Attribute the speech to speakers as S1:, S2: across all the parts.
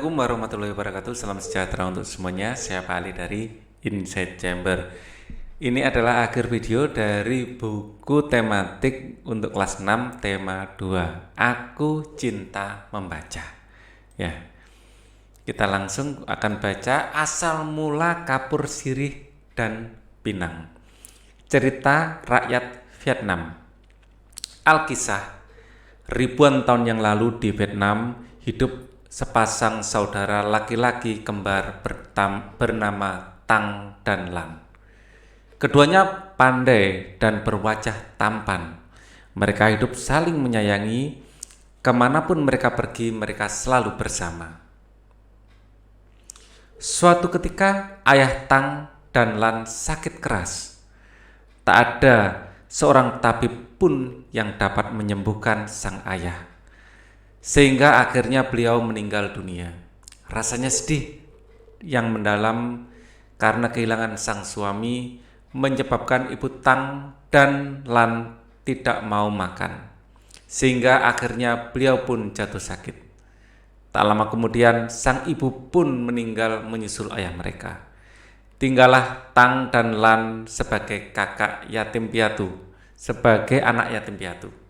S1: Assalamualaikum warahmatullahi wabarakatuh. Salam sejahtera untuk semuanya. Saya Pak Ali dari Inside Chamber. Ini adalah akhir video dari buku tematik untuk kelas 6 tema 2. Aku cinta membaca. Ya. Kita langsung akan baca asal mula kapur sirih dan pinang. Cerita rakyat Vietnam. Alkisah. Ribuan tahun yang lalu di Vietnam hidup sepasang saudara laki-laki kembar bernama Tang dan Lan. Keduanya pandai dan berwajah tampan. Mereka hidup saling menyayangi. Kemanapun mereka pergi, mereka selalu bersama. Suatu ketika ayah Tang dan Lan sakit keras. Tak ada seorang tabib pun yang dapat menyembuhkan sang ayah. Sehingga akhirnya beliau meninggal dunia. Rasanya sedih yang mendalam karena kehilangan sang suami menyebabkan ibu Tang dan Lan tidak mau makan. Sehingga akhirnya beliau pun jatuh sakit. Tak lama kemudian sang ibu pun meninggal menyusul ayah mereka. Tinggallah Tang dan Lan sebagai kakak yatim piatu, sebagai anak yatim piatu.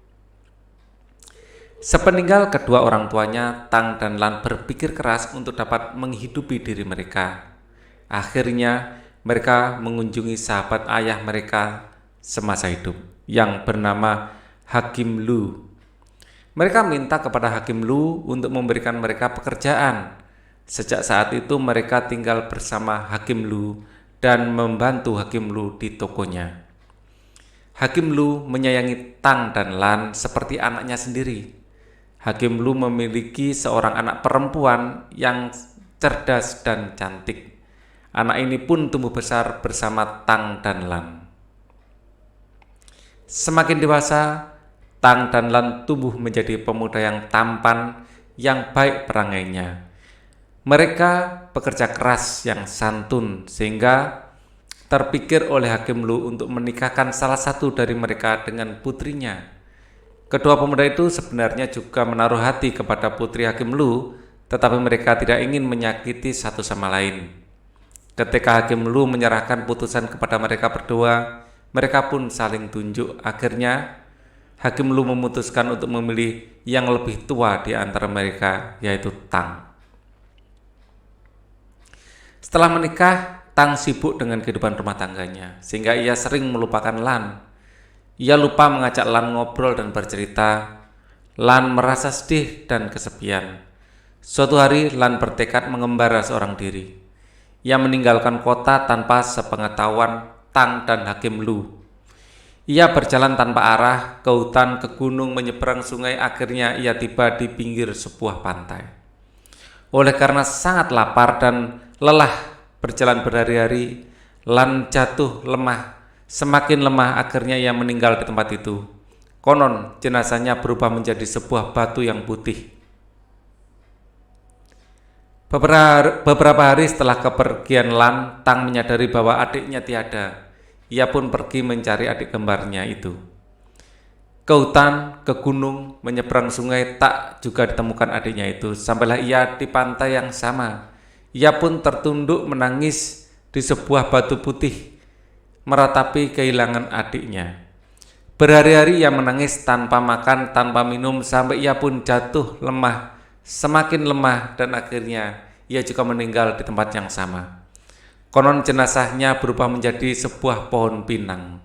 S1: Sepeninggal kedua orang tuanya, Tang dan Lan berpikir keras untuk dapat menghidupi diri mereka. Akhirnya, mereka mengunjungi sahabat ayah mereka semasa hidup, yang bernama Hakim Lu. Mereka minta kepada Hakim Lu untuk memberikan mereka pekerjaan. Sejak saat itu, mereka tinggal bersama Hakim Lu dan membantu Hakim Lu di tokonya. Hakim Lu menyayangi Tang dan Lan seperti anaknya sendiri. Hakim Lu memiliki seorang anak perempuan yang cerdas dan cantik. Anak ini pun tumbuh besar bersama Tang dan Lan. Semakin dewasa, Tang dan Lan tumbuh menjadi pemuda yang tampan, yang baik perangainya. Mereka bekerja keras yang santun, sehingga terpikir oleh Hakim Lu untuk menikahkan salah satu dari mereka dengan putrinya. Kedua pemuda itu sebenarnya juga menaruh hati kepada putri Hakim Lu, tetapi mereka tidak ingin menyakiti satu sama lain. Ketika Hakim Lu menyerahkan putusan kepada mereka berdua, mereka pun saling tunjuk. Akhirnya, Hakim Lu memutuskan untuk memilih yang lebih tua di antara mereka, yaitu Tang. Setelah menikah, Tang sibuk dengan kehidupan rumah tangganya, sehingga ia sering melupakan Lan. Ia lupa mengajak Lan ngobrol dan bercerita. Lan merasa sedih dan kesepian. Suatu hari Lan bertekad mengembara seorang diri. Ia meninggalkan kota tanpa sepengetahuan Tang dan Hakim Lu. Ia berjalan tanpa arah, ke hutan, ke gunung, menyeberang sungai. Akhirnya ia tiba di pinggir sebuah pantai. Oleh karena sangat lapar dan lelah berjalan berhari-hari, Lan jatuh lemah. Semakin lemah, akhirnya ia meninggal di tempat itu. Konon, jenazahnya berubah menjadi sebuah batu yang putih. Beberapa hari setelah kepergian Lan, Tang menyadari bahwa adiknya tiada. Ia pun pergi mencari adik kembarnya itu. Ke hutan, ke gunung, menyeberang sungai, tak juga ditemukan adiknya itu. Sampailah ia di pantai yang sama. Ia pun tertunduk menangis di sebuah batu putih, meratapi kehilangan adiknya. Berhari-hari ia menangis tanpa makan, tanpa minum, sampai ia pun jatuh lemah, semakin lemah, dan akhirnya ia juga meninggal di tempat yang sama. Konon jenazahnya berubah menjadi sebuah pohon pinang.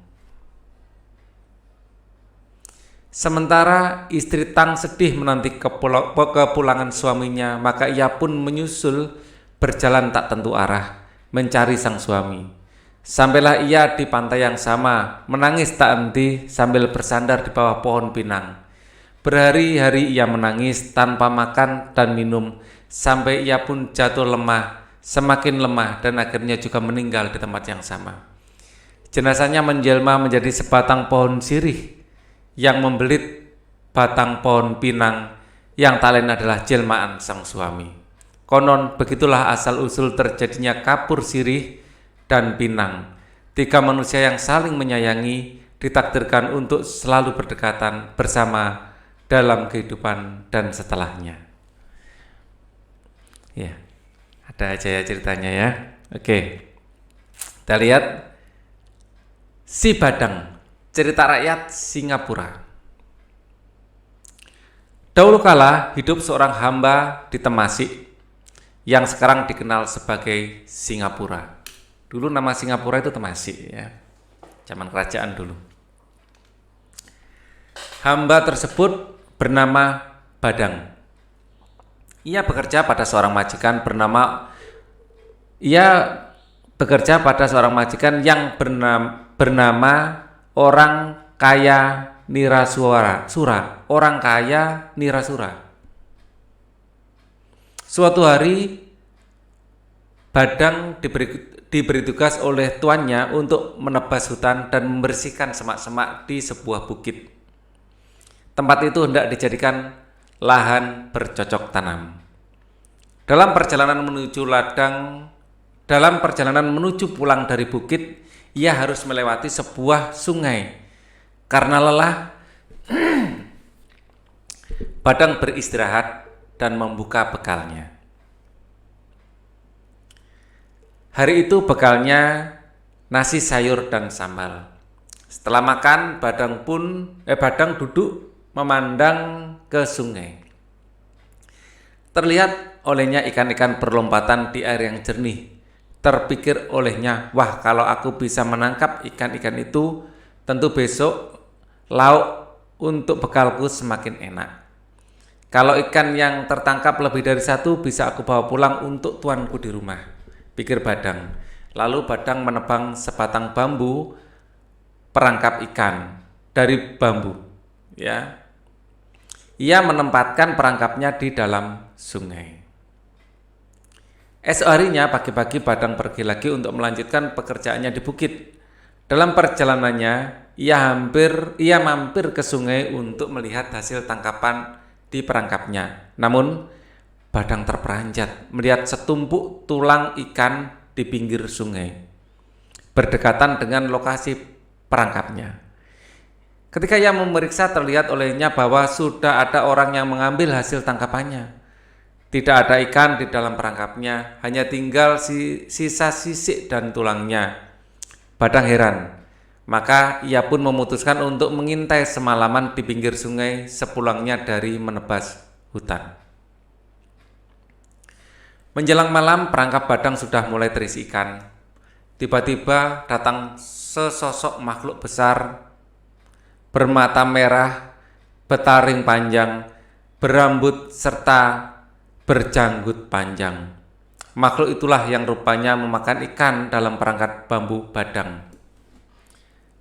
S1: Sementara istri Tang sedih menanti kepulangan suaminya, maka ia pun menyusul berjalan tak tentu arah, mencari sang suami. Sampailah ia di pantai yang sama, menangis tak henti sambil bersandar di bawah pohon pinang. Berhari-hari ia menangis tanpa makan dan minum, sampai ia pun jatuh lemah, semakin lemah, dan akhirnya juga meninggal di tempat yang sama. Jenazahnya menjelma menjadi sebatang pohon sirih yang membelit batang pohon pinang, yang tak lain adalah jelmaan sang suami. Konon begitulah asal-usul terjadinya kapur sirih dan pinang. Tiga manusia yang saling menyayangi ditakdirkan untuk selalu berdekatan bersama dalam kehidupan dan setelahnya. Ya, ada aja ya ceritanya ya. Oke, kita lihat si Badang, cerita rakyat Singapura. Dahulu kala hidup seorang hamba di Temasik yang sekarang dikenal sebagai Singapura. Dulu nama Singapura itu Temasik ya, zaman kerajaan dulu. Hamba tersebut bernama Badang. Ia bekerja pada seorang majikan yang bernama orang kaya Nirasura. Suatu hari Badang diberi tugas oleh tuannya untuk menebas hutan dan membersihkan semak-semak di sebuah bukit. Tempat itu hendak dijadikan lahan bercocok tanam. Dalam perjalanan menuju pulang dari bukit, ia harus melewati sebuah sungai. Karena lelah, Badang beristirahat dan membuka bekalnya. Hari itu bekalnya nasi sayur dan sambal. Setelah makan, Badang duduk memandang ke sungai. Terlihat olehnya ikan-ikan berlompatan di air yang jernih. Terpikir olehnya, wah kalau aku bisa menangkap ikan-ikan itu, tentu besok lauk untuk bekalku semakin enak. Kalau ikan yang tertangkap lebih dari satu, bisa aku bawa pulang untuk tuanku di rumah, pikir Badang. Lalu Badang menebang sebatang bambu, perangkap ikan dari bambu. Ya, ia menempatkan perangkapnya di dalam sungai. Esok harinya pagi-pagi Badang pergi lagi untuk melanjutkan pekerjaannya di bukit. Dalam perjalanannya, ia mampir ke sungai untuk melihat hasil tangkapan di perangkapnya. Namun, Badang terperanjat melihat setumpuk tulang ikan di pinggir sungai, berdekatan dengan lokasi perangkapnya. Ketika ia memeriksa, terlihat olehnya bahwa sudah ada orang yang mengambil hasil tangkapannya. Tidak ada ikan di dalam perangkapnya, hanya tinggal sisa sisik dan tulangnya. Badang heran, maka ia pun memutuskan untuk mengintai semalaman di pinggir sungai sepulangnya dari menebas hutan. Menjelang malam, perangkap Badang sudah mulai terisi ikan. Tiba-tiba datang sesosok makhluk besar, bermata merah, bertaring panjang, berambut serta berjanggut panjang. Makhluk itulah yang rupanya memakan ikan dalam perangkap bambu Badang.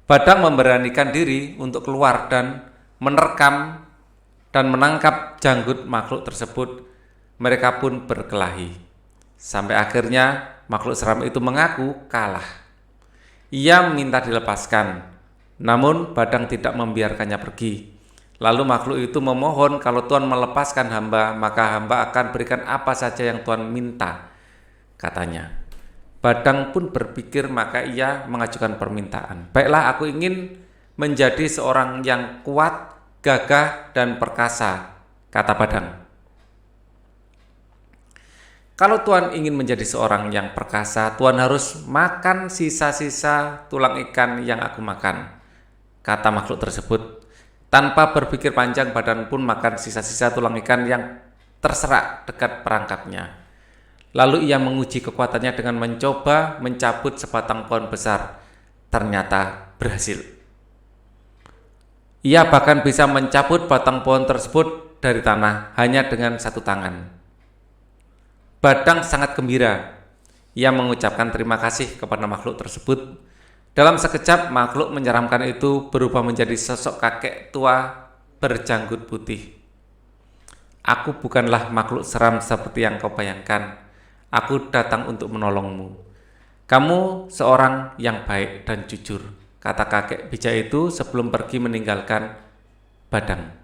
S1: Badang memberanikan diri untuk keluar dan menerkam dan menangkap janggut makhluk tersebut. Mereka pun berkelahi. Sampai akhirnya makhluk seram itu mengaku kalah. Ia minta dilepaskan, namun Badang tidak membiarkannya pergi. Lalu makhluk itu memohon kalau Tuan melepaskan hamba, maka hamba akan berikan apa saja yang Tuan minta, katanya. Badang pun berpikir, maka ia mengajukan permintaan. Baiklah, aku ingin menjadi seorang yang kuat, gagah, dan perkasa, kata Badang. Kalau Tuan ingin menjadi seorang yang perkasa, Tuan harus makan sisa-sisa tulang ikan yang aku makan, kata makhluk tersebut. Tanpa berpikir panjang, Badang pun makan sisa-sisa tulang ikan yang terserak dekat perangkapnya. Lalu ia menguji kekuatannya dengan mencoba mencabut sebatang pohon besar. Ternyata berhasil. Ia bahkan bisa mencabut batang pohon tersebut dari tanah hanya dengan satu tangan. Badang sangat gembira. Ia mengucapkan terima kasih kepada makhluk tersebut. Dalam sekejap, makhluk menyeramkan itu berubah menjadi sosok kakek tua berjanggut putih. Aku bukanlah makhluk seram seperti yang kau bayangkan. Aku datang untuk menolongmu. Kamu seorang yang baik dan jujur, kata kakek bijak itu sebelum pergi meninggalkan Badang.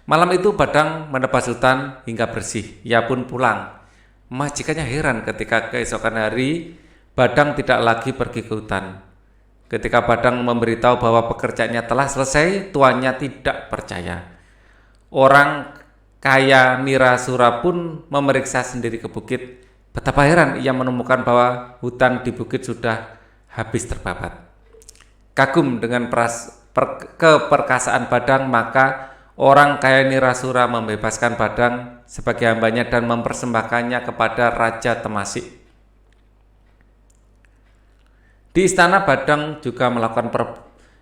S1: Malam itu Badang menebas hutan hingga bersih. Ia pun pulang. Majikannya heran ketika keesokan hari Badang tidak lagi pergi ke hutan. Ketika Badang memberitahu bahwa pekerjaannya telah selesai, tuannya tidak percaya. Orang kaya Nirasura pun memeriksa sendiri ke bukit. Betapa heran ia menemukan bahwa hutan di bukit sudah habis terbabat. Kagum dengan keperkasaan Badang, maka orang kaya Nirasura membebaskan Badang sebagai hambanya dan mempersembahkannya kepada Raja Temasik. Di istana, Badang juga melakukan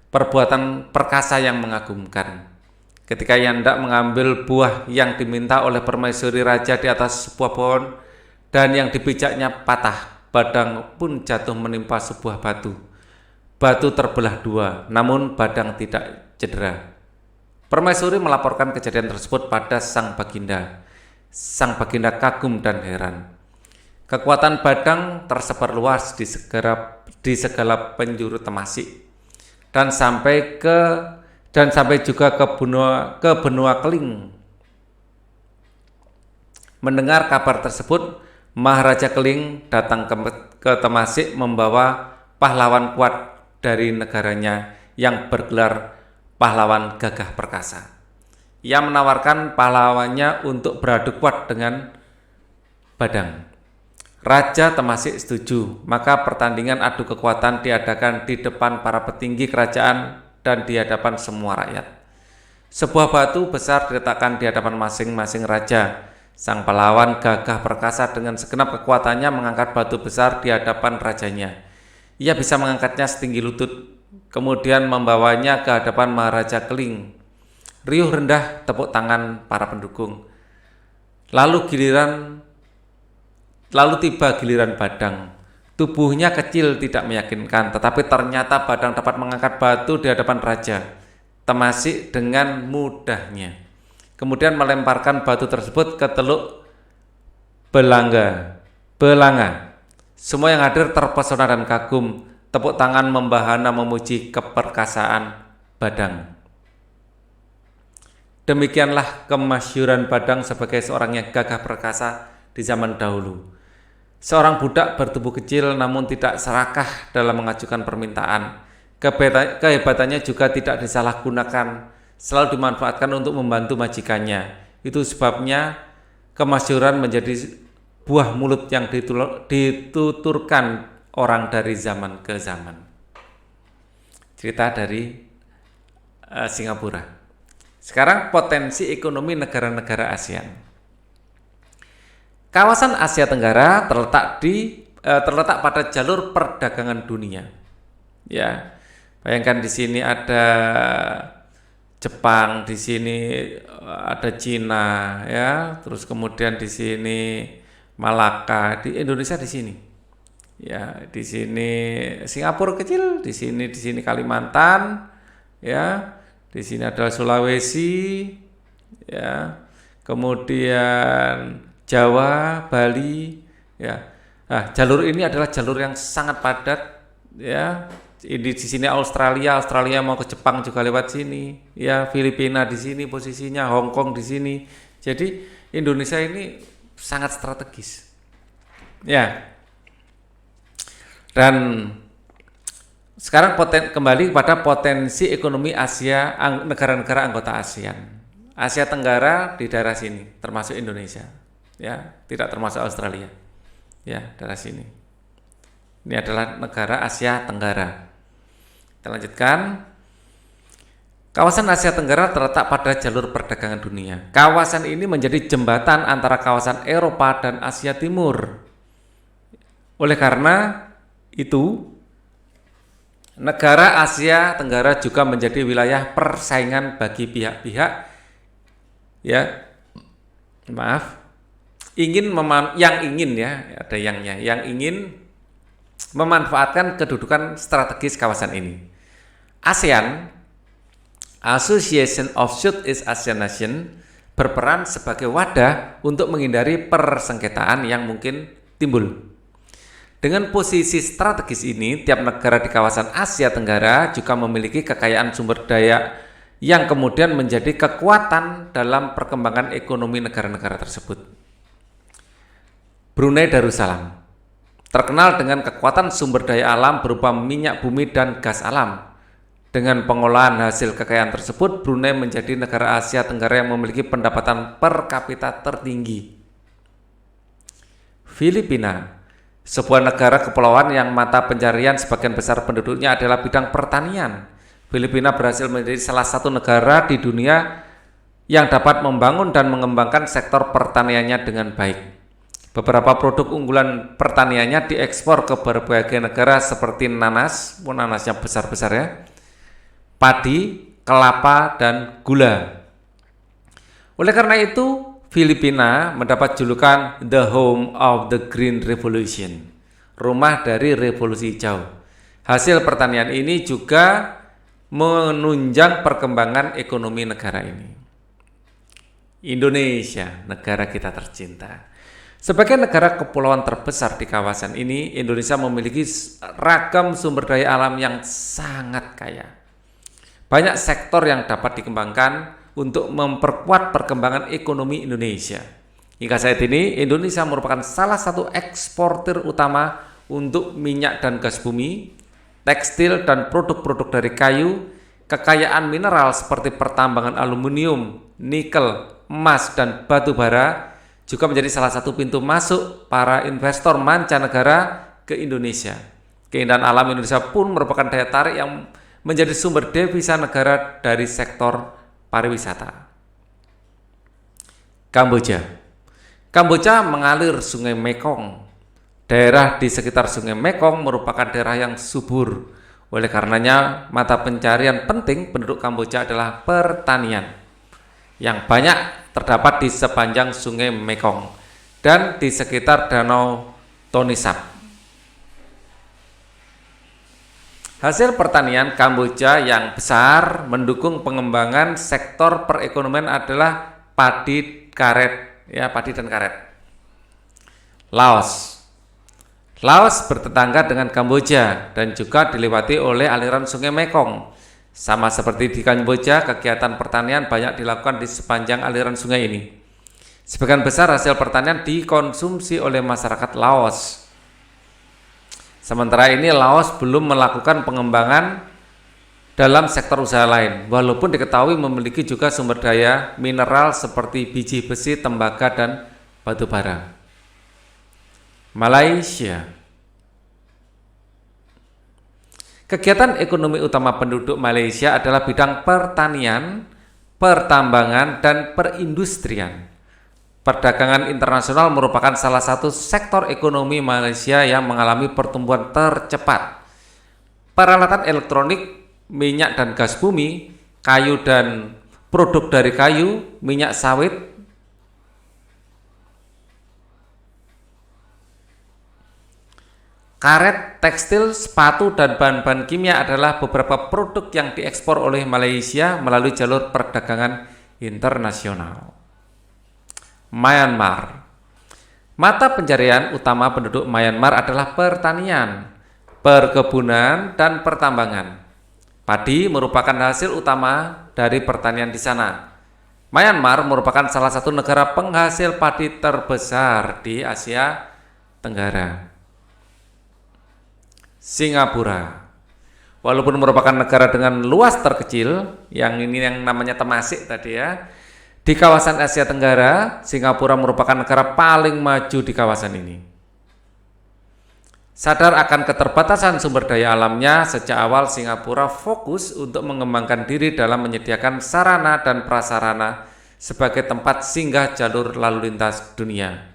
S1: perbuatan perkasa yang mengagumkan. Ketika ia hendak mengambil buah yang diminta oleh permaisuri raja di atas sebuah pohon dan yang dipijaknya patah, Badang pun jatuh menimpa sebuah batu. Batu terbelah dua, namun Badang tidak cedera. Permaisuri melaporkan kejadian tersebut pada Sang Baginda. Sang Baginda kagum dan heran. Kekuatan Badang tersebar luas di segala penjuru Temasik dan sampai juga ke benua Keling. Mendengar kabar tersebut, Maharaja Keling datang ke Temasik membawa pahlawan kuat dari negaranya yang bergelar pahlawan gagah perkasa. Ia menawarkan pahlawannya untuk beradu kuat dengan Badang. Raja Temasik setuju, maka pertandingan adu kekuatan diadakan di depan para petinggi kerajaan dan di hadapan semua rakyat. Sebuah batu besar diletakkan di hadapan masing-masing raja. Sang pahlawan gagah perkasa dengan segenap kekuatannya mengangkat batu besar di hadapan rajanya. Ia bisa mengangkatnya setinggi lutut, kemudian membawanya ke hadapan Maharaja Keling. Riuh rendah tepuk tangan para pendukung. Lalu tiba giliran Badang. Tubuhnya kecil tidak meyakinkan, tetapi ternyata Badang dapat mengangkat batu di hadapan raja Temasik dengan mudahnya. Kemudian melemparkan batu tersebut ke Teluk Belanga. Semua yang hadir terpesona dan kagum. Tepuk tangan membahana memuji keperkasaan Badang. Demikianlah kemasyhuran Badang sebagai seorang yang gagah perkasa di zaman dahulu. Seorang budak bertubuh kecil namun tidak serakah dalam mengajukan permintaan. Kehebatannya juga tidak disalahgunakan, selalu dimanfaatkan untuk membantu majikannya. Itu sebabnya kemasyhuran menjadi buah mulut yang dituturkan orang dari zaman ke zaman. Cerita dari Singapura. Sekarang potensi ekonomi negara-negara ASEAN. Kawasan Asia Tenggara terletak pada jalur perdagangan dunia. Ya, bayangkan di sini ada Jepang, di sini ada Cina, ya, terus kemudian di sini Malaka, di Indonesia di sini. Ya, di sini Singapura kecil, di sini Kalimantan, ya, di sini ada Sulawesi, ya, kemudian Jawa, Bali, ya. Nah, jalur ini adalah jalur yang sangat padat, ya. Di sini Australia mau ke Jepang juga lewat sini, ya. Filipina di sini posisinya, Hong Kong di sini. Jadi Indonesia ini sangat strategis, ya. Dan sekarang kembali pada potensi ekonomi Asia, negara-negara anggota ASEAN. Asia Tenggara di daerah sini, termasuk Indonesia. Ya, tidak termasuk Australia. Ya, daerah sini. Ini adalah negara Asia Tenggara. Kita lanjutkan. Kawasan Asia Tenggara terletak pada jalur perdagangan dunia. Kawasan ini menjadi jembatan antara kawasan Eropa dan Asia Timur. Oleh karena itu, negara Asia Tenggara juga menjadi wilayah persaingan bagi pihak-pihak yang ingin memanfaatkan kedudukan strategis kawasan ini. ASEAN, Association of Southeast Asian Nations, berperan sebagai wadah untuk menghindari persengketaan yang mungkin timbul. Dengan posisi strategis ini, tiap negara di kawasan Asia Tenggara juga memiliki kekayaan sumber daya yang kemudian menjadi kekuatan dalam perkembangan ekonomi negara-negara tersebut. Brunei Darussalam terkenal dengan kekuatan sumber daya alam berupa minyak bumi dan gas alam. Dengan pengolahan hasil kekayaan tersebut, Brunei menjadi negara Asia Tenggara yang memiliki pendapatan per kapita tertinggi. Filipina, sebuah negara kepulauan yang mata pencarian sebagian besar penduduknya adalah bidang pertanian. Filipina berhasil menjadi salah satu negara di dunia yang dapat membangun dan mengembangkan sektor pertaniannya dengan baik. Beberapa produk unggulan pertaniannya diekspor ke berbagai negara seperti nanas, nanasnya besar-besar ya, padi, kelapa, dan gula. Oleh karena itu, Filipina mendapat julukan The Home of the Green Revolution, rumah dari revolusi hijau. Hasil pertanian ini juga menunjang perkembangan ekonomi negara ini. Indonesia, negara kita tercinta. Sebagai negara kepulauan terbesar di kawasan ini, Indonesia memiliki ragam sumber daya alam yang sangat kaya. Banyak sektor yang dapat dikembangkan untuk memperkuat perkembangan ekonomi Indonesia. Hingga saat ini, Indonesia merupakan salah satu eksportir utama untuk minyak dan gas bumi, tekstil dan produk-produk dari kayu, kekayaan mineral seperti pertambangan aluminium, nikel, emas, dan batu bara, juga menjadi salah satu pintu masuk para investor mancanegara ke Indonesia. Keindahan alam Indonesia pun merupakan daya tarik yang menjadi sumber devisa negara dari sektor pariwisata. Kamboja mengalir Sungai Mekong. Daerah di sekitar Sungai Mekong merupakan daerah yang subur. Oleh karenanya, mata pencarian penting penduduk Kamboja adalah pertanian, yang banyak terdapat di sepanjang Sungai Mekong dan di sekitar Danau Tonle Sap. Hasil pertanian Kamboja yang besar mendukung pengembangan sektor perekonomian adalah padi dan karet. Laos bertetangga dengan Kamboja dan juga dilewati oleh aliran Sungai Mekong. Sama seperti di Kamboja, kegiatan pertanian banyak dilakukan di sepanjang aliran sungai ini. Sebagian besar hasil pertanian dikonsumsi oleh masyarakat Laos. Sementara ini Laos belum melakukan pengembangan dalam sektor usaha lain, walaupun diketahui memiliki juga sumber daya mineral seperti biji besi, tembaga, dan batu bara. Malaysia. Kegiatan ekonomi utama penduduk Malaysia adalah bidang pertanian, pertambangan, dan perindustrian. Perdagangan internasional merupakan salah satu sektor ekonomi Malaysia yang mengalami pertumbuhan tercepat. Peralatan elektronik, minyak dan gas bumi, kayu dan produk dari kayu, minyak sawit, karet, tekstil, sepatu, dan bahan-bahan kimia adalah beberapa produk yang diekspor oleh Malaysia melalui jalur perdagangan internasional. Myanmar. Mata pencarian utama penduduk Myanmar adalah pertanian, perkebunan, dan pertambangan. Padi merupakan hasil utama dari pertanian di sana. Myanmar merupakan salah satu negara penghasil padi terbesar di Asia Tenggara. Singapura, walaupun merupakan negara dengan luas terkecil, yang namanya Temasek tadi ya, di kawasan Asia Tenggara, Singapura merupakan negara paling maju di kawasan ini. Sadar akan keterbatasan sumber daya alamnya, sejak awal Singapura fokus untuk mengembangkan diri dalam menyediakan sarana dan prasarana sebagai tempat singgah jalur lalu lintas dunia.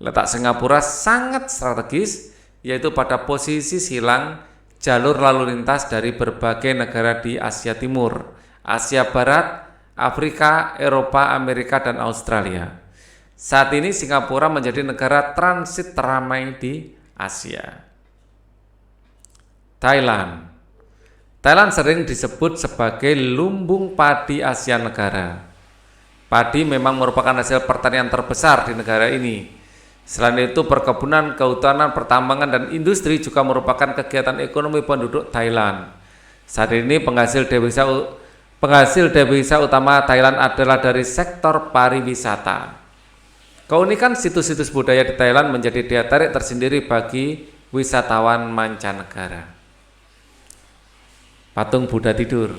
S1: Letak Singapura sangat strategis, yaitu pada posisi silang jalur lalu lintas dari berbagai negara di Asia Timur, Asia Barat, Afrika, Eropa, Amerika, dan Australia. Saat ini Singapura menjadi negara transit teramai di Asia. Thailand sering disebut sebagai lumbung padi Asia Tenggara. Padi memang merupakan hasil pertanian terbesar di negara ini. Selain itu, perkebunan, kehutanan, pertambangan, dan industri juga merupakan kegiatan ekonomi penduduk Thailand. Saat ini penghasil devisa utama Thailand adalah dari sektor pariwisata. Keunikan situs-situs budaya di Thailand menjadi daya tarik tersendiri bagi wisatawan mancanegara. patung Buddha tidur.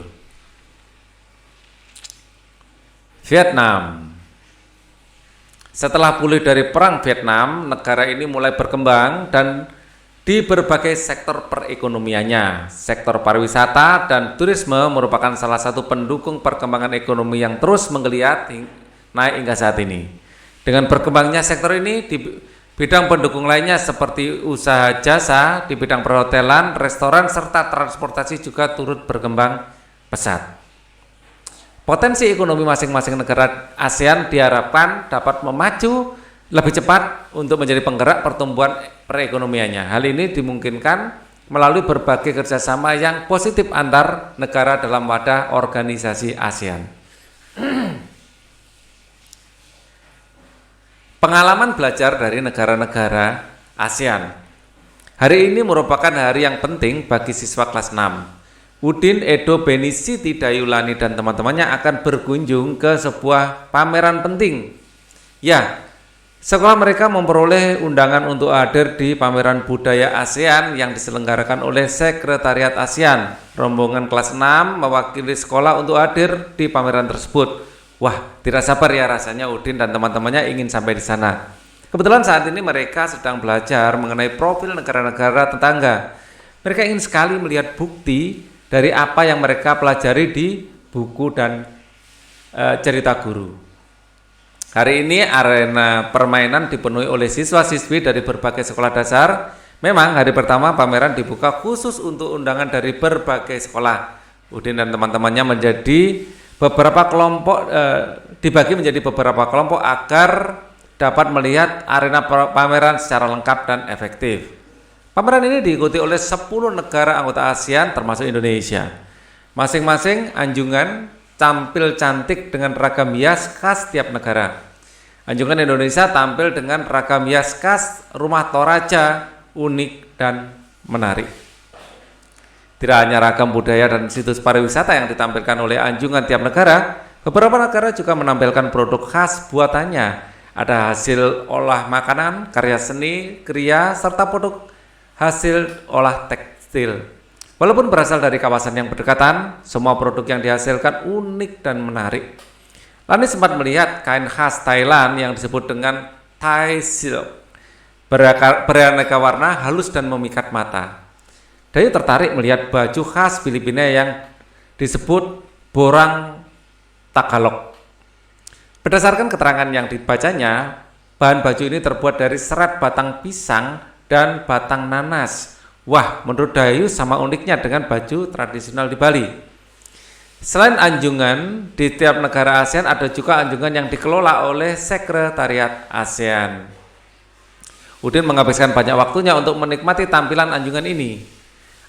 S1: Vietnam. Setelah pulih dari perang Vietnam, negara ini mulai berkembang dan di berbagai sektor perekonomiannya. Sektor pariwisata dan turisme merupakan salah satu pendukung perkembangan ekonomi yang terus menggeliat naik hingga saat ini. Dengan berkembangnya sektor ini, di bidang pendukung lainnya seperti usaha jasa, di bidang perhotelan, restoran, serta transportasi juga turut berkembang pesat. Potensi ekonomi masing-masing negara ASEAN diharapkan dapat memacu lebih cepat untuk menjadi penggerak pertumbuhan perekonomiannya. Hal ini dimungkinkan melalui berbagai kerjasama yang positif antar negara dalam wadah organisasi ASEAN. Pengalaman belajar dari negara-negara ASEAN. Hari ini merupakan hari yang penting bagi siswa kelas 6. Udin, Edo, Beni, Siti, Dayulani, dan teman-temannya akan berkunjung ke sebuah pameran penting. Ya, sekolah mereka memperoleh undangan untuk hadir di pameran budaya ASEAN yang diselenggarakan oleh Sekretariat ASEAN. Rombongan kelas 6 mewakili sekolah untuk hadir di pameran tersebut. Wah, tidak sabar ya rasanya Udin dan teman-temannya ingin sampai di sana. Kebetulan saat ini mereka sedang belajar mengenai profil negara-negara tetangga. Mereka ingin sekali melihat bukti dari apa yang mereka pelajari di buku dan cerita guru. Hari ini arena permainan dipenuhi oleh siswa-siswi dari berbagai sekolah dasar. Memang hari pertama pameran dibuka khusus untuk undangan dari berbagai sekolah. Udin dan teman-temannya menjadi beberapa kelompok, dibagi menjadi beberapa kelompok agar dapat melihat arena pameran secara lengkap dan efektif. Pameran ini diikuti oleh 10 negara anggota ASEAN termasuk Indonesia. Masing-masing anjungan tampil cantik dengan ragam hias khas tiap negara. Anjungan Indonesia tampil dengan ragam hias khas rumah Toraja, unik dan menarik. Tidak hanya ragam budaya dan situs pariwisata yang ditampilkan oleh anjungan tiap negara, beberapa negara juga menampilkan produk khas buatannya. Ada hasil olah makanan, karya seni, kriya, serta produk hasil olah tekstil. Walaupun berasal dari kawasan yang berdekatan, semua produk yang dihasilkan unik dan menarik. Lani sempat melihat kain khas Thailand yang disebut dengan Thai silk, beraneka warna, halus dan memikat mata. Dayu tertarik melihat baju khas Filipina yang disebut borang Tagalog. Berdasarkan keterangan yang dibacanya, bahan baju ini terbuat dari serat batang pisang dan batang nanas. Wah, menurut Dayu sama uniknya dengan baju tradisional di Bali. Selain anjungan, di tiap negara ASEAN ada juga anjungan yang dikelola oleh Sekretariat ASEAN. Udin menghabiskan banyak waktunya untuk menikmati tampilan anjungan ini.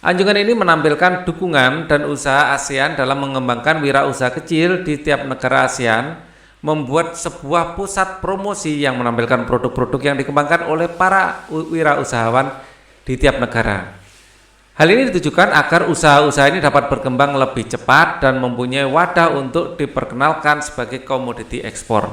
S1: Anjungan ini menampilkan dukungan dan usaha ASEAN dalam mengembangkan wirausaha kecil di tiap negara ASEAN, membuat sebuah pusat promosi yang menampilkan produk-produk yang dikembangkan oleh para wirausahawan di tiap negara. Hal ini ditujukan agar usaha-usaha ini dapat berkembang lebih cepat dan mempunyai wadah untuk diperkenalkan sebagai komoditi ekspor.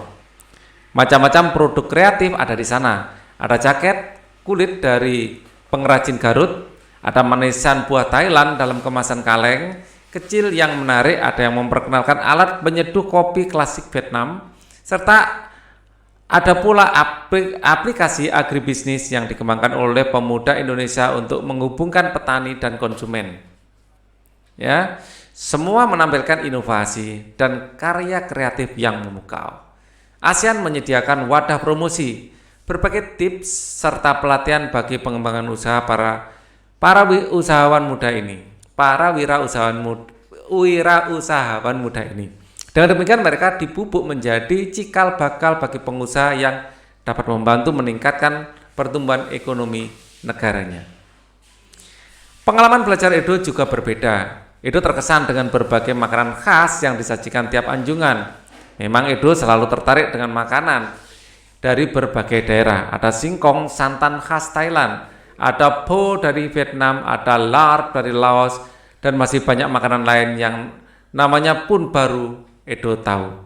S1: Macam-macam produk kreatif ada di sana. Ada jaket kulit dari pengrajin Garut, ada manisan buah Thailand dalam kemasan kaleng kecil yang menarik, ada yang memperkenalkan alat penyeduh kopi klasik Vietnam, serta ada pula aplikasi agribisnis yang dikembangkan oleh pemuda Indonesia untuk menghubungkan petani dan konsumen. Ya, semua menampilkan inovasi dan karya kreatif yang memukau. ASEAN menyediakan wadah promosi, berbagai tips serta pelatihan bagi pengembangan usaha para usahawan muda ini. Para wirausahawan muda ini. Dengan demikian mereka dipupuk menjadi cikal bakal bagi pengusaha yang dapat membantu meningkatkan pertumbuhan ekonomi negaranya. Pengalaman belajar Edo juga berbeda. Edo terkesan dengan berbagai makanan khas yang disajikan tiap anjungan. Memang Edo selalu tertarik dengan makanan dari berbagai daerah. Ada singkong santan khas Thailand, ada pho dari Vietnam, ada lard dari Laos, dan masih banyak makanan lain yang namanya pun baru Edo tahu.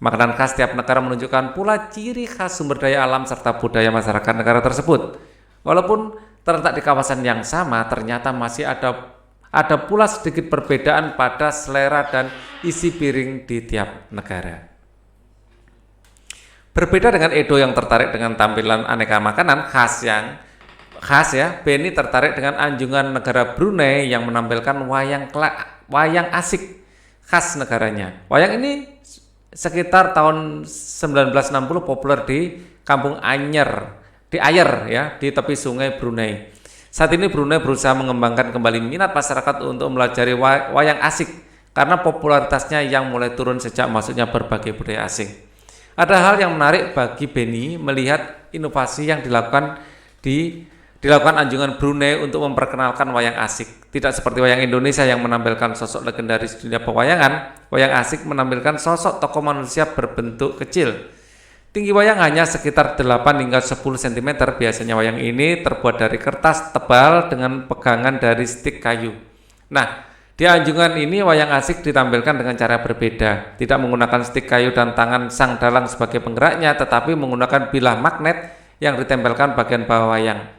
S1: Makanan khas tiap negara menunjukkan pula ciri khas sumber daya alam serta budaya masyarakat negara tersebut. Walaupun terletak di kawasan yang sama, ternyata masih ada ada pula sedikit perbedaan pada selera dan isi piring di tiap negara. Berbeda dengan Edo yang tertarik dengan tampilan aneka makanan khas ya, Beni tertarik dengan anjungan negara Brunei yang menampilkan wayang asik khas negaranya. Wayang ini sekitar tahun 1960 populer di Kampung Anyer, di Ayer ya, di tepi sungai Brunei. Saat ini Brunei berusaha mengembangkan kembali minat masyarakat untuk mempelajari wayang asik karena popularitasnya yang mulai turun sejak masuknya berbagai budaya asing. Ada hal yang menarik bagi Beni melihat inovasi yang dilakukan anjungan Brunei untuk memperkenalkan wayang asik. Tidak seperti wayang Indonesia yang menampilkan sosok legendaris dunia pewayangan, wayang asik menampilkan sosok tokoh manusia berbentuk kecil. Tinggi wayang hanya sekitar 8 hingga 10 cm. Biasanya wayang ini terbuat dari kertas tebal dengan pegangan dari stik kayu. Nah, di anjungan ini wayang asik ditampilkan dengan cara berbeda. Tidak menggunakan stik kayu dan tangan sang dalang sebagai penggeraknya, tetapi menggunakan bilah magnet yang ditempelkan bagian bawah wayang.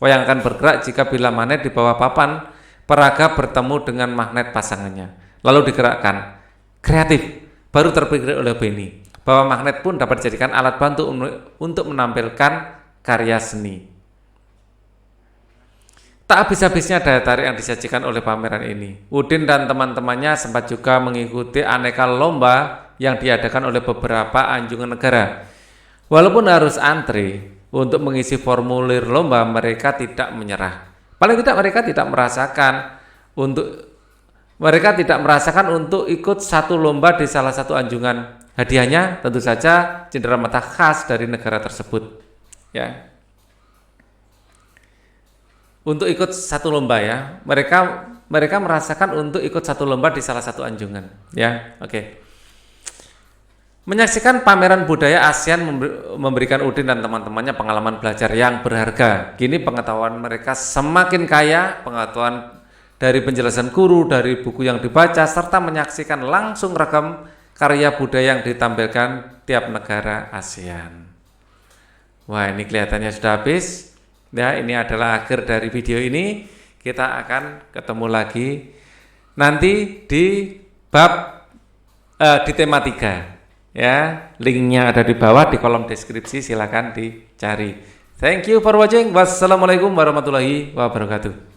S1: Wayang akan bergerak jika bilah magnet di bawah papan peraga bertemu dengan magnet pasangannya, lalu digerakkan. Kreatif, baru terpikir oleh Beni bahwa magnet pun dapat dijadikan alat bantu untuk menampilkan karya seni. Tak habis-habisnya daya tarik yang disajikan oleh pameran ini. Udin dan teman-temannya sempat juga mengikuti aneka lomba yang diadakan oleh beberapa anjungan negara. Walaupun harus antri untuk mengisi formulir lomba, mereka tidak menyerah. Paling tidak mereka tidak merasakan untuk ikut satu lomba di salah satu anjungan. Hadiahnya tentu saja cenderamata khas dari negara tersebut. Ya. Untuk ikut satu lomba ya, mereka merasakan untuk ikut satu lomba di salah satu anjungan. Ya, oke. Menyaksikan pameran budaya ASEAN memberikan Udin dan teman-temannya pengalaman belajar yang berharga. Kini pengetahuan mereka semakin kaya, pengetahuan dari penjelasan guru, dari buku yang dibaca, serta menyaksikan langsung ragam karya budaya yang ditampilkan tiap negara ASEAN. Wah, ini kelihatannya sudah habis. Ya, ini adalah akhir dari video ini. Kita akan ketemu lagi nanti di tema 3. Ya, linknya ada di bawah di kolom deskripsi, silakan dicari. Thank you for watching. Wassalamualaikum warahmatullahi wabarakatuh.